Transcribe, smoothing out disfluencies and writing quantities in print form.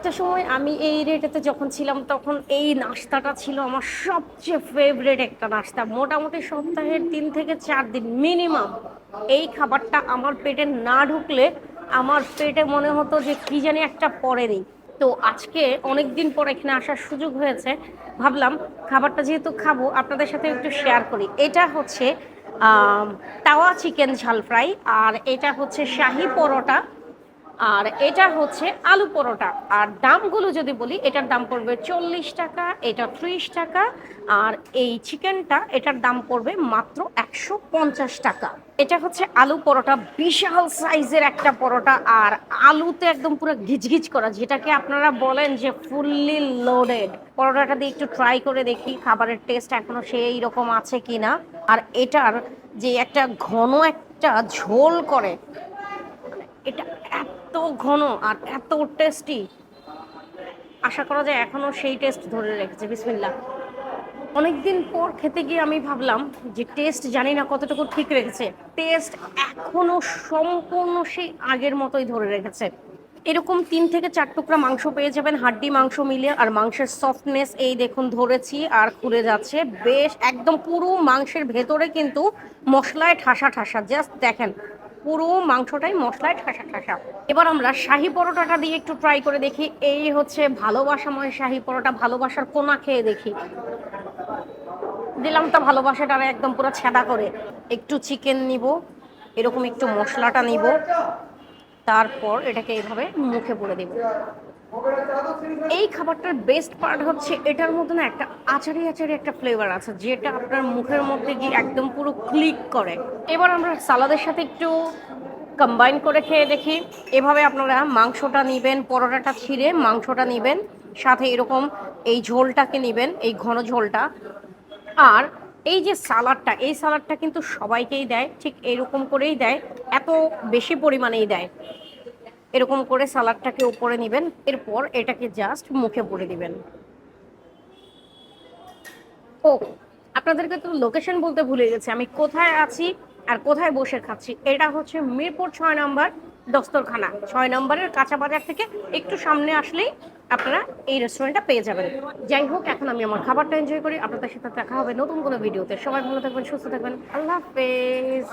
একটা সময় আমি এই রেটেতে যখন ছিলাম তখন এই নাস্তাটা ছিল আমার সবচেয়ে ফেভারিট একটা নাস্তা। মোটামুটি সপ্তাহের 3 থেকে 4 দিন মিনিমাম এই খাবারটা আমার পেটে না ঢুকলে আমার পেটে মনে হতো যে কি জানি একটা পড়ে নেই। তো আজকে অনেক দিন পর এখানে আসার সুযোগ হয়েছে, ভাবলাম খাবারটা যেহেতু খাবো আপনাদের সাথে একটু শেয়ার করি। এটা হচ্ছে আহ তাওয়া চিকেন ঝাল ফ্রাই, আর এটা হচ্ছে শাহি পরোটা, আর এটা হচ্ছে আলু পরোটা। আর দামগুলো যদি বলি, এটার দাম পড়বে 40 টাকা, এটা 30 টাকা। আর এই চিকেনটা এটার দাম পড়বে মাত্র 150 টাকা। এটা হচ্ছে আলু পরোটা, বিশাল সাইজের একটা পরোটা, আর আলুতে একদম পুরো ঘিচঘিচ করা, যেটাকে আপনারা বলেন যে ফুললি লোডেড। পরোটাটা দিয়ে একটু ট্রাই করে দেখি খাবারের টেস্ট এখনো সেই রকম আছে কিনা। আর এটার যে একটা ঘন একটা ঝোল করে, এটা এত ঘন আর এত টেস্টি, আশা করা যায় এখনো সেই টেস্ট ধরে রেখেছে। বিসমিল্লাহ। অনেকদিন পর খেতে গিয়ে আমি ভাবলাম যে টেস্ট জানি না কতটুকু ঠিক রেখেছে, টেস্ট এখনো সম্পূর্ণ সেই আগের মতোই ধরে রেখেছে। এরকম 3 থেকে 4 টুকরা মাংস পেয়ে যাবেন, হাড্ডি মাংস মিলিয়ে। আর মাংসের সফটনেস এই দেখুন ধরেছি আর খুলে যাচ্ছে, বেশ একদম পুরো মাংসের ভেতরে কিন্তু মশলায় ঠাসা ঠাসা, জাস্ট দেখেন পুরো মাংসটাই মশলায় ঠাসা ঠাসা। এবার আমরা শাহি পরোটাটা দিয়ে একটু ট্রাই করে দেখি। এই হচ্ছে ভালোবাসাময় শাহি পরোটা, ভালোবাসার কোনা খেয়ে দেখি। দিলাম তো ভালোবাসাটা একদম পুরো ছেদা করে। একটু চিকেন নিব, এরকম একটু মশলাটা নিব, তারপর এটাকে এইভাবে মুখে পুরে দেব। এই খাবারটার বেস্ট পার্ট হচ্ছে এটার মধ্যে না একটা আচারি আচারি একটা ফ্লেভার আছে, যেটা আপনার মুখের মধ্যে গিয়ে একদম পুরো ক্লিক করে। এবার আমরা সালাদের সাথে একটু কম্বাইন করে খেয়ে দেখি। এভাবে আপনারা মাংসটা নিবেন, পরোটাটা ছিঁড়ে মাংসটা নিবেন, সাথে এরকম এই ঝোলটাকে নিবেন, এই ঘন ঝোলটা। আর এই যে সালাডটা, এই সালাডটা কিন্তু সবাইকেই দেয়, ঠিক এরকম করেই দেয়, এত বেশি পরিমাণেই দেয়। এরকম করে সালাডটাকে উপরে নেবেন, এরপর এটাকে জাস্ট মুখে পুরে দিবেন। ও, আপনাদেরকে তো লোকেশন বলতে ভুলে গেছি, আমি কোথায় আছি আর কোথায় বসে খাচ্ছি। এটা হচ্ছে মিরপুর 6 নম্বর দস্তরখানা, 6 নম্বরের কাঁচা বাজার থেকে একটু সামনে আসলেই আপনারা এই রেস্টুরেন্টটা পেয়ে যাবেন। যাই হোক, এখন আমি আমার খাবারটা এনজয় করি। আপনাদের সাথে দেখা হবে নতুন কোনো ভিডিওতে। সবাই ভালো থাকবেন, সুস্থ থাকবেন, আল্লাহ হাফেজ।